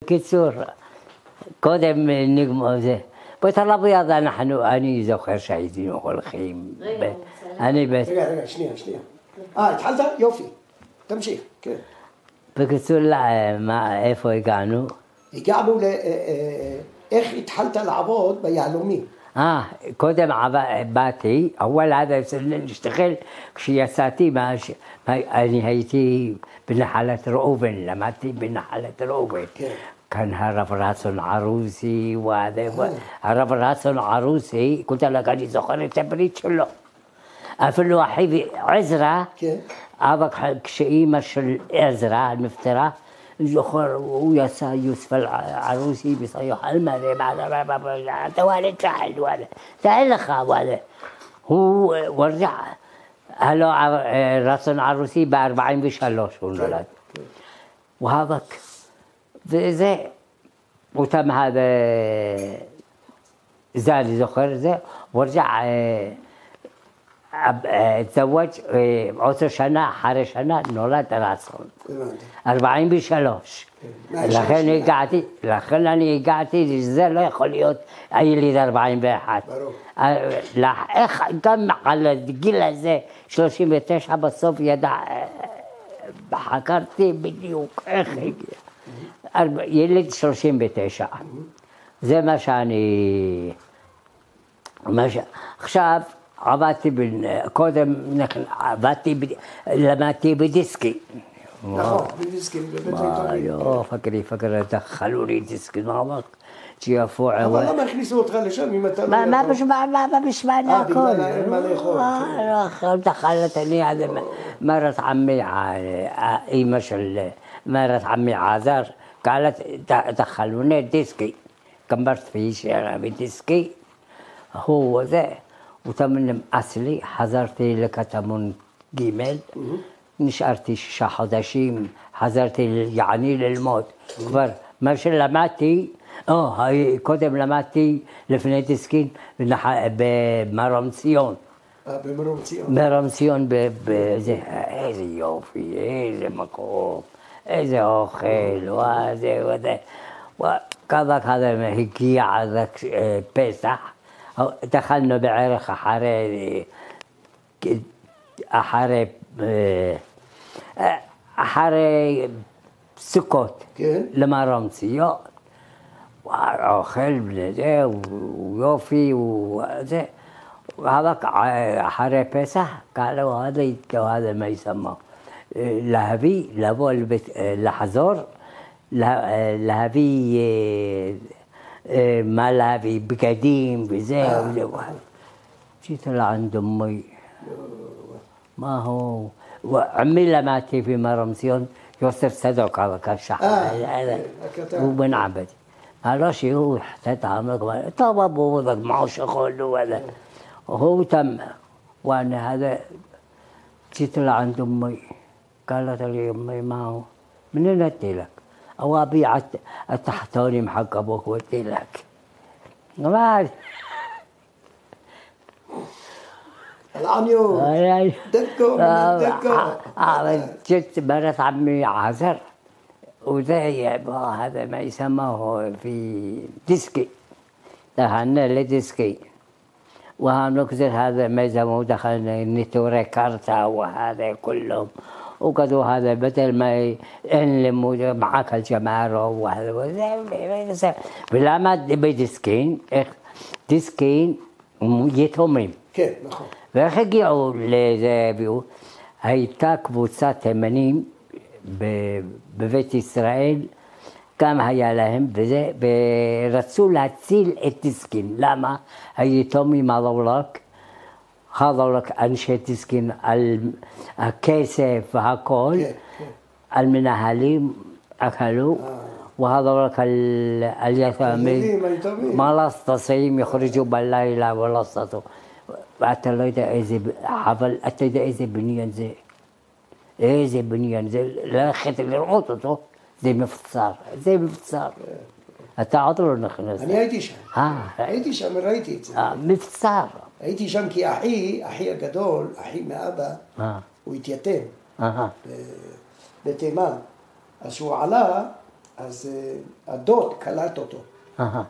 קיצור, קודם נגמר זה. בית הלביאד אני זוכר שהיינו הולכים. רגע, שנייה. התחלת? יופי. תמשיך, כן. בקיצור, איפה הגענו? הגענו איך התחלת לעבוד ביהלומים. קודם באתי, אוהל עד להשתחל, כשיצאתי, אני הייתי בנחלת ראובן, למדתי בנחלת ראובן. كان הרב רצון ערוסי, הרב רצון ערוסי, قلت لك אני זוכר את הברית שלו. אפילו אחיו עזרא, אבל כשאימא של עזרא נפטרה, זוכר, הוא יצא יוסף ערוסי בصيح المريم تعال לך, הוא ורجع, הלו רצון ערוסי ב-43 הוא נולד. وهذاك וזה, אותם זה אני זוכר זה, ורجع התזווג עוד שנה, אחרי שנה נולד רצון. 43. לכן אני הגעתי, זה לא יכול להיות היליד 41. איך גם על הגיל הזה, 39 בסוף ידע, חקרתי בדיוק איך הגיע. ילד 39. זה מה שאני... עכשיו, עבדתי, קודם למדתי בדיסקי. נכון, בדיסקי, בבית היתומים. פקרי, דחלו לי דיסקי, מה שיפו... אבל למה הכניסו אותך לשם אם אתה לא... מה בשביל הכל? בגלל אין מה לאכול. דחלתני עד מרת עמי, אימא של מרת עמי עזר, قالت دخلوني ديسكي كبرت في شارع بديسكي هو ذا وتمنم أصلي حضرتي لكتمون جيمل نشأرتي شحداشيم حضرتي يعني للموت كبر مش لماتي هاي قدم لماتي لفني ديسكين بمرمسيون مرمسيون بزه إيه يوفي إيه مكوب איזה אוכל, וזה, וכזה הגיע פסח, דחלנו בערך אחרי סוכות, למרמציון, אוכל וזה, ויופי, וזה, אחרי פסח, קראו, هذا ما يسمى. להביא, לבוא לחזור, להביא, מה להביא, בגדים וזהו. جيت لعند أمي ما هو وعمي لماتي في مرمسيون يوسف صدق على كشح هو بن عبد هذا شيء هو احتاج عملك طب أبوه معه شغل ولا وهو تم وأنا هذا جيت لعند أمي قالت لي أمي ما هو منين أتي لك؟ أو أبيع التحتاني محق أبوك وأتي لك ما العنيو دكو جت مرت عمي عازر وزي هذا ما يسموه في ديسكي دخلنا لديسكي وهنكسر هذا ما يسموه دخلنا نتوري كارتا وهذا كلهم وكذا هذا بدل ما ينلموا معك الجماعة وهذا بلما بديسكين ديسكين يتومين נכון. ואיך הגיעו לזה, הייתה קבוצת תימנים בבית ישראל, גם היה להם, ורצו להציל את דיסקין. למה? היתומים חזרו לק אנשי דיסקין על הכסף והכל, על מנהלים אכלו, وهذا لك اليتامى ما لسطسيم يخرجوا بالليل ولسطوا وأتليت إذا حفل أتليت إذا بنيان زي إذا بنيان زي لا خيط اللي رقطته زي مفتصار أتعطلوا نخنس أنا הייתי שם ראיתי את זה مفتصار הייתי שם כי אחי הגדול אחי מאבא הוא התייתם בתימן אז שהוא עלה אז הדוד קלט אותו,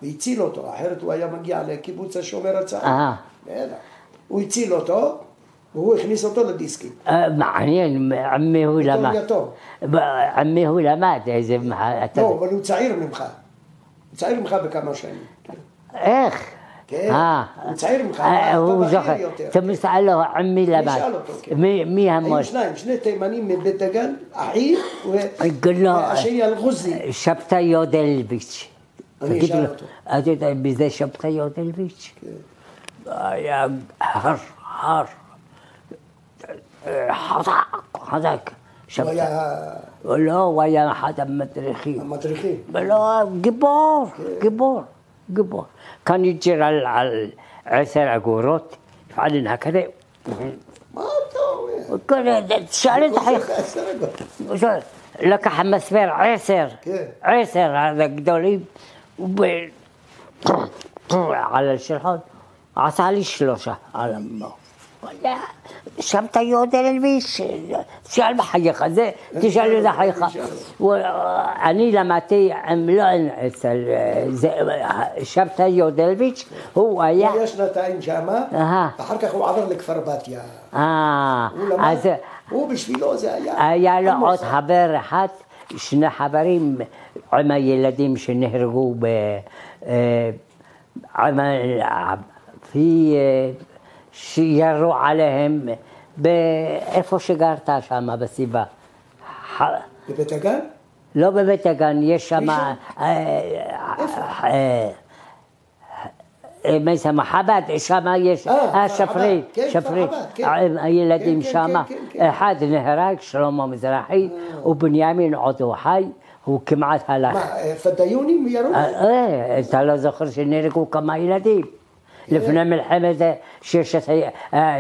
והציל אותו, אחרת הוא היה מגיע לקיבוץ השומר הצעיר. הוא הציל אותו, והוא הכניס אותו לדיסקים. מעניין, עמי הוא למד. בתור יתום. עמי הוא למד איזה... לא, אבל הוא צעיר ממך. הוא צעיר ממך בכמה שנים. איך? כן, הוא צעיר ממך, הוא אתה זוכר. בכיר יותר. אתה מסעל לו, עמי למד. נשאל אותו, כן. מי המון? היו שני תימנים מבית דגן, אחי قل והשני אל-ע'וזי. שבתא יודלביץ'. אני אשאל אותו. אתה יודע בזה שבתא יודלביץ'? כן. היה חזק. הוא היה לא, הוא היה אחד המדריכים. המדריכים. לא, גיבור. كان يجر على 10 أجورات يفعلن هكذا. מה אתה אומר? كان شالت حيخ لك مسفر 10 هذا قدولي على الشرحات عسالي 3 على ما ولا شبت يودل البيش شال بحقيقة زي تشال ذا حقيقة وأني لما تي عملان شبت يودل البيش هو يا הוא היה שנתיים שמה, אחר כך הוא עבר לכפר בתיה. הוא בשבילו זה היה לו עוד חבר אחד, 2 חברים עם הילדים שנהרגו שירו עליהם באיפה שגרת שם בסביבה. בבית דגן? לא בבית דגן, יש שם חב"ד, שם יש שפרית, הילדים שם, אחד נהרג, שלמה מזרחי, ובנימין עוד הוא חי, הוא כמעט הלך. מה, פדאיונים ירו? אתה לא זוכר שנהרגו כמה ילדים? לפני מלחמת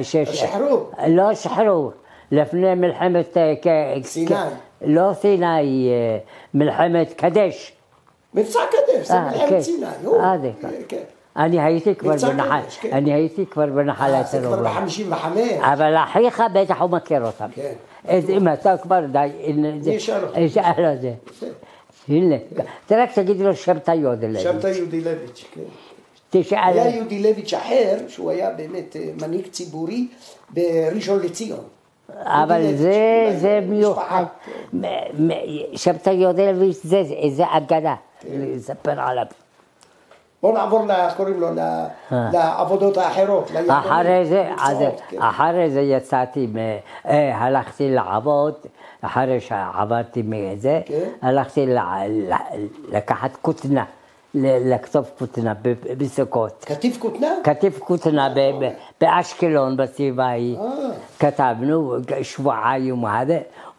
שחרור? לא שחרור, לפני מלחמת סיני. לא סיני, מלחמת קדש. מבצע קדש, זה מלחמת סיני. אני הייתי כבר בנחלת זה כבר ב-55. אבל אחיך בטח הוא מכיר אותם. אם אתה כבר די, אשאל את זה. הנה, רק תגיד לו שבתא יודלביץ'. שבתא יודלביץ', כן. תשאל. היה יודלביץ' אחר, שהוא היה באמת מנהיג ציבורי בראשון לציון. אבל זה מיוחד. שבתא יודלביץ' זה אגדה, לספר עליו. בואו נעבור, קוראים לו, לעבודות האחרות. אחרי זה יצאתי, הלכתי לעבוד, אחרי שעברתי מזה, הלכתי לקחת כותנה, לכתוב כותנה בסוכות. כתיב כותנה? כתיב כותנה באשקלון בסביבה ההיא. כתבנו שבועיים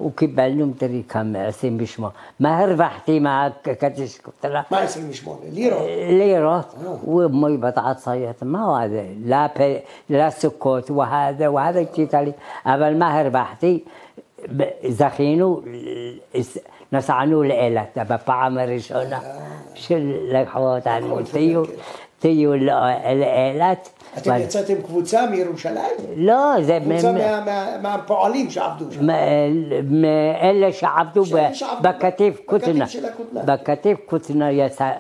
וקיבלנו תראי כמה 28. מה הרווחתי מהכתיב כותנה? מה 28? לירות? לירות, ומי בטעציות, מה הוא הזה? לסוכות וזה קצת לי, אבל מה הרווחתי? זכינו, נסענו לאילת, בפעם הראשונה שלקחו אותנו, תהיו לאילת. אתם יצאתם קבוצה מירושלים? לא, זה... קבוצה מהפועלים שעבדו שם. מאלה שעבדו בכתיב כותנה. בכתיב כותנה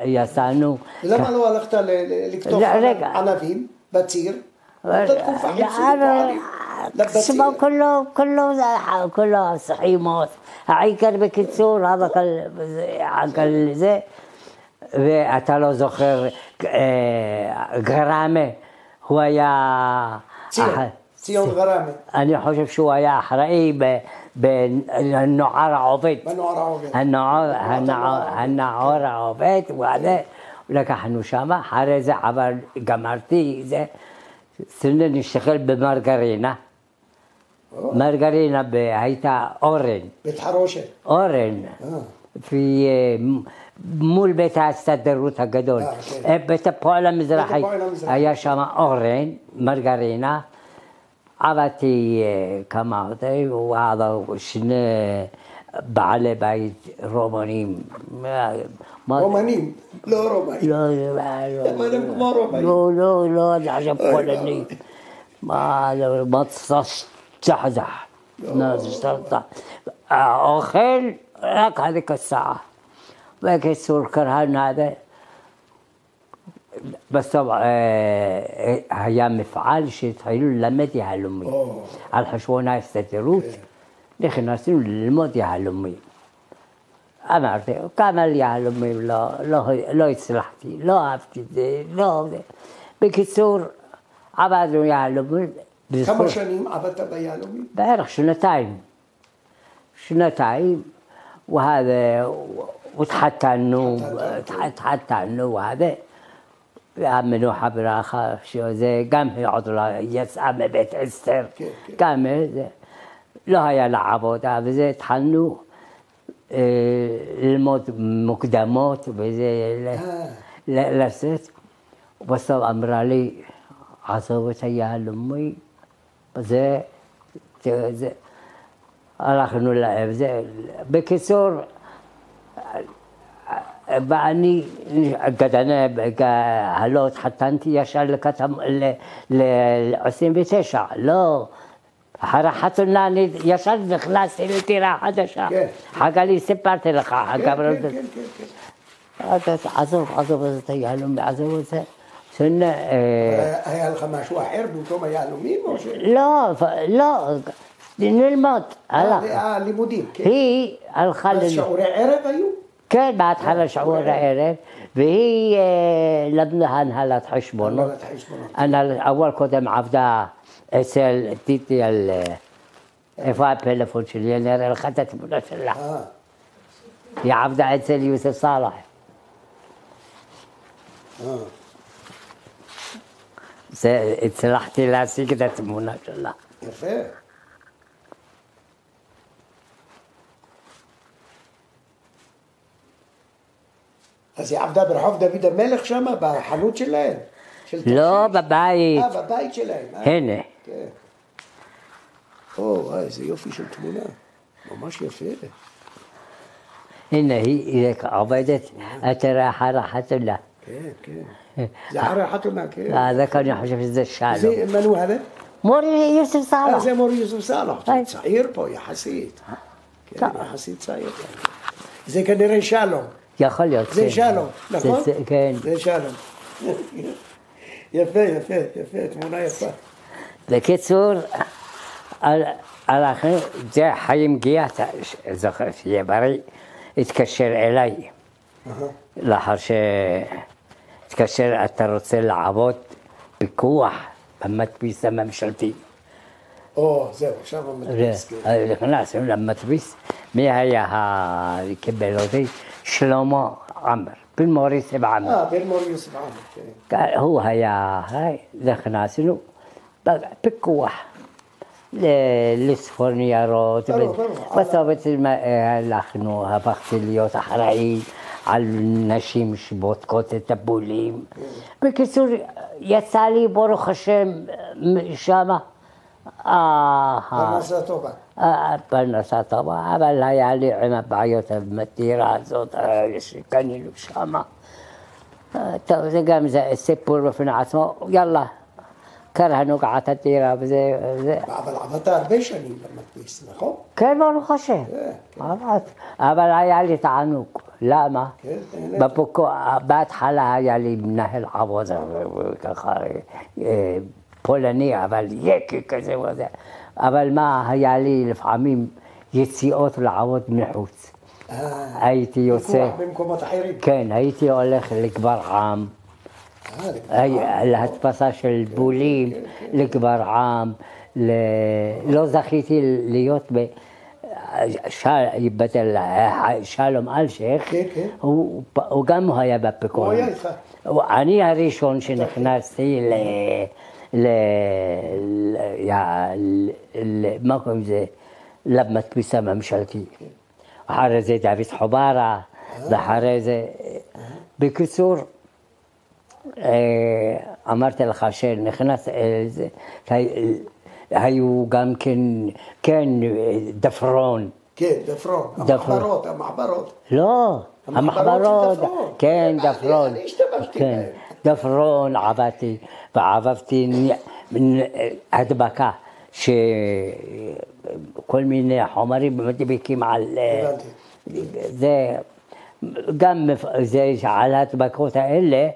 יצאנו. למה לא הלכת לכתוב ענבים בציר? אותה תקופה חיפשו פועלים. תשמע, כולו סחימות. העיקר בקיצור, עקל זה. ואתה לא זוכר, גרמה, הוא היה... ציון גרמה. אני חושב שהוא היה אחראי בנוער העובד. בנוער העובד. הנוער העובד, לקחנו שם, אחרי זה גמרתי, סנן נשתחל במרגרינה. מרגרינה הייתה אורן. בית חרושת. אורן. מול בית ההסתדרות הגדול. בית הפועל המזרחי. היה שם אורן, מרגרינה. עבדתי כמה חודשים, שני בעלי בית רומנים. רומנים? לא רומנים. הם כמו רומנים. לא, אני חושב פולני. מה תצחזח. האוכל רק هذيك الساعة. בקיצור, קראנו هذا, בסוף היה מפעל שהתחילו ללמד יהלומים. על חשבון ההסתדרות, נכנסנו ללמוד יהלומים. אמרתי, כמה יהלומים לא הצלחתי, לא אהבתי את זה, לא... בקיצור, עבדנו יהלומים. כמה שנים עבדת ביהלומים? בערך שנתיים, והתחתנו, וهذا, והמנוחה ברכה, שזה גם היא עוד לא יצאה מבית אסתר, גם זה, לא היה לה עבודה, וזה התחלנו ללמוד מוקדמות, וזה לשאת, ובסוף אמרה לי, עזוב את היהלומי, וזה, הלכנו לזה, בקיצור, ואני גדנה, הלא התחתנתי ישר ל-29, לא, אחרי חתונה אני ישר נכנסתי לדירה חדשה, חגלי סיפרתי לך, עזוב את היהלומי, עזוב את זה. היה לך משהו אחר במקום היהלומים או ש... לא, נלמוד, לימודים, כן. היא הלכה אז שעורי ערב היו? כן, בהתחלה שעורי ערב, והיא למדה הנהלת חשבונות. אول קודם עבדה אצל טיטי על... איפה הפלאפון שלי? אני אראה לך את התמונה שלה. היא עבדה אצל יוסף סלאח. הצלחתי להשיג את התמונה שלה. יפה. אז היא עבדה ברחוב דוד המלך שם, בחנות שלהם? לא, בבית. בבית שלהם. הנה. איזה יופי של תמונה. ממש יפה. הנה, היא עובדת, תראה אחר החתונה. כן. זה אחרי החתונה, כן. זה כאן אני חושב שזה שלום. זה מנו هذا? מורי יוסף סלאח. זה מורי יוסף סלאח. צעיר פה, יחסית. כן, יחסית צעיר. זה כנראה שלום. יכול להיות, זה שלום, נכון? כן. זה שלום. יפה, תמונה יפה. בקיצור, זה חיים גיאת, זוכר שיהיה בריא, התקשר אליי. לאחר שהתקשר, אתה רוצה לעבוד פיקוח במדפיס הממשלתי. זהו, עכשיו המדפיס. נכנסנו למדפיס, מי היה קיבל אותי? שלמה עמר, בן מורי יוסף עמר. בן מורי יוסף עמר, כן. הוא היה, נכנסנו, פיקוח, לספור ניירות, בסוף הלכנו, הפכתי להיות אחראי על נשים שבודקות את הבולים. בקיצור, יצא לי ברוך השם שמה. פרנסה טובה. פרנסה טובה, אבל היה לי עם הבעיות המטירה הזאת שקנינו שמה. טוב, זה גם סיפור בפני עצמו, יאללה, קראנו קעת הטירה וזה. אבל עבדת הרבה שנים במדפיס, נכון? כן, ברוך השם. אבל היה לי תענוג. למה? בהתחלה היה לי מנהל עבודה, ככה פולני, אבל יקי כזה וזה. אבל מה, היה לי לפעמים יציאות לעבוד מחוץ. הייתי יוצא... במקומות אחרים? כן, הייתי הולך לגברעם. להדפסה של בולים, לגברעם. לא זכיתי להיות שלום אלשיך, הוא גם היה בפיקוח. אני הראשון שנכנסתי מה קוראים לזה? למדפיס הממשלתי. אחרי זה דוד חוברה, ואחרי זה... בקיצור, אמרתי לך שנכנס, היו גם כן דפרון. כן, דפרון, המחברות. לא, המחברות, כן, דפרון. אני השתמשתי בהם. דפרון עבדתי, ועבדתי הדבקה, שכל מיני חומרים מדביקים על זה, גם זה על ההדבקות האלה,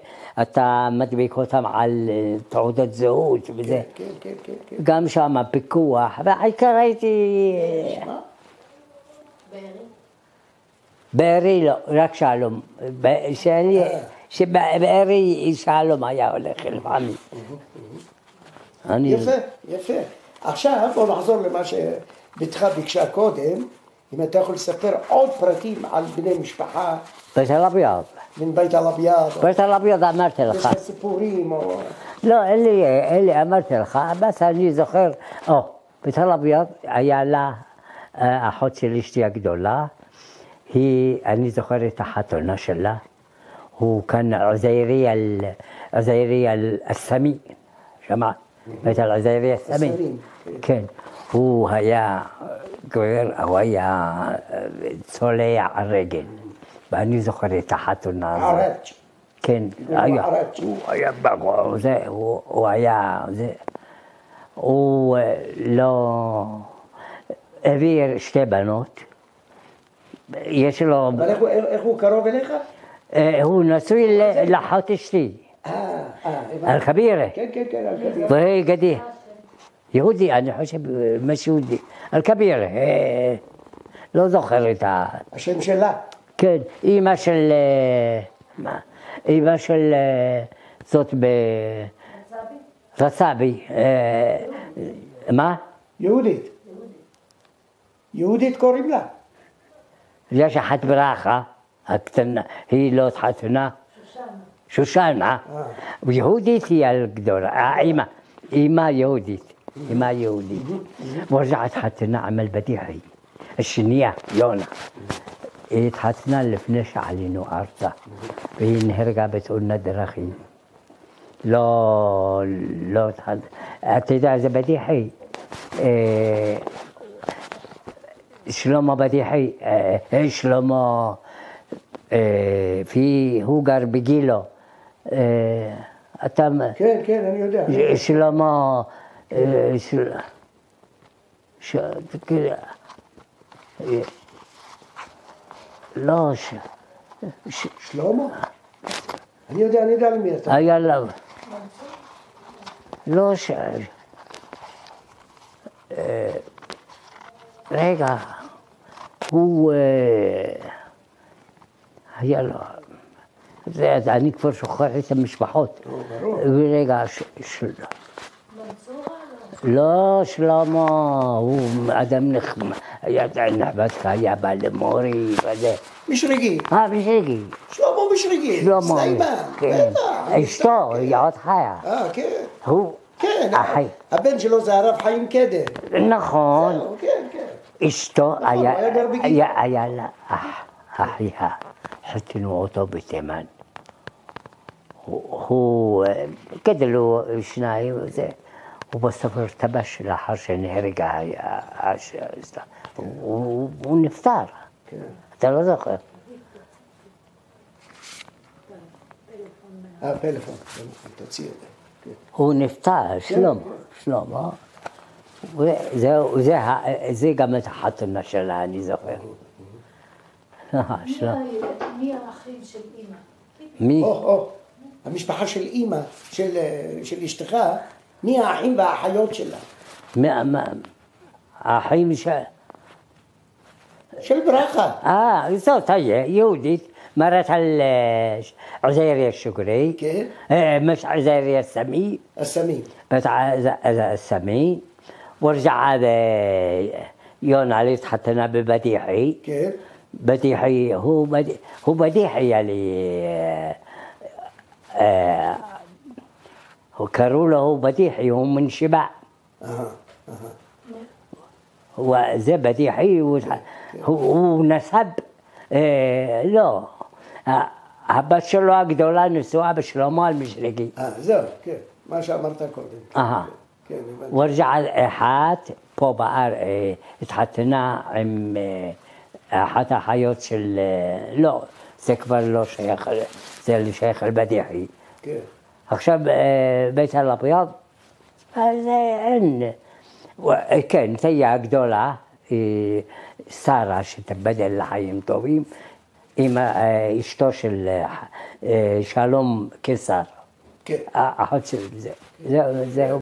אתה מדביק אותם על תעודת זהות וזה. כן, כן, כן, כן. גם שם פיקוח, והעיקר הייתי... בארי לא, רק שלום. שבארי שלום היה הולך לפעמים. יפה, יפה. עכשיו בוא נחזור למה שבתך ביקשה קודם, אם אתה יכול לספר עוד פרטים על בני משפחה. בית אל-אביאד. מן בית אל-אביאד. בית אל-אביאד אמרתי לך. יש לך סיפורים או... לא, אלי אמרתי לך, בס אני זוכר, בית אל-אביאד היה לה, אחות של אשתי הגדולה, אני זוכר את החתונה שלה, הוא כאן עזירי אל-סמי, שמעת? בית אל-עזירי אל-סמי. כן, הוא היה גויר, הוא היה צולע הרגל, ואני זוכר את החתונה הזאת. ערץ'. כן, הוא היה בגור, הוא היה, הוא לא, הביא שתי בנות, יש לו... אבל איך הוא קרוב אליך? הוא נשוי לאחות אשתי. אל-כבירה. כן, כן, כן, אל-כבירה. והיא גדי. יהודי, אני חושב, משהו יהודי. אל-כבירה, לא זוכר את ה... השם שלה. כן, אימא של... אימא של... זאת רצאבי. מה? יהודית. יהודית קוראים לה. יש אחת ברכה, הקטנה, היא לא התחתנה. שושנה. ויהודית היא הגדולה, אימא יהודית. אימא יהודית. ורجعت חתנה עמל בדיחי. השנייה, יונה. היא התחתנה לפני שעלינו ארצה, והיא נהרגה בתאונת דרכים. לא, אתה יודע, זה בדיחי. שלמה בדיחי, שלמה, הוא גר בגילו. אתה... כן, כן, אני יודע. שלמה, לא, שלמה? אני יודע למי אתה. היה לו. לא, רגע, הוא היה לו, אני כבר שוכח את המשפחות. ורגע, לא, שלמה, הוא אדם נחמד, היה נחמד, היה בא למורי וזה. משרגי. משרגי. שלמה משרגי. שלמה, כן. אשתו, היא עוד חיה. כן. הוא, כן, הבן שלו זה הרב חיים קדר. נכון. כן, כן. אשתו היה לה אחיה, חתנו אותו בתימן. הוא גדלו שניים וזה. הוא בסוף הרתבש לאחר שנהרגה, הוא נפטר, אתה לא זוכר. פלאפון, תוציא את זה. הוא נפטר, שלמה. זה גם את החתונה שלה, אני זוכר. מי האחים של אימא? מי? המשפחה של אימא, של אשתך, מי האחים והאחיות שלה? האחים של ברכה. זאת היה, יהודית, مرت على عزيري الشكري مش عزيري السمي بس السمي ورجع هذا يون عليه تحطنا ببديحي بديحي هو بديحي اللي هو كارولو بديحي هو من شبع وزي بديحي هو نسب לא, הבת שלו הגדולה נשואה בשלמה המשרגי. זהו, כן, מה שאמרת קודם. ורג'ע אחת פה בארץ, התחתנה עם אחת האחיות של, לא, זה כבר לא שייך, זה שייך לבדיחי. עכשיו בית אל-אביאד, אז אין, כן, תהיה הגדולה, שרה שתבדל לחיים טובים, עם אשתו של שלום קיסר. כן. אחות של זה. זהו.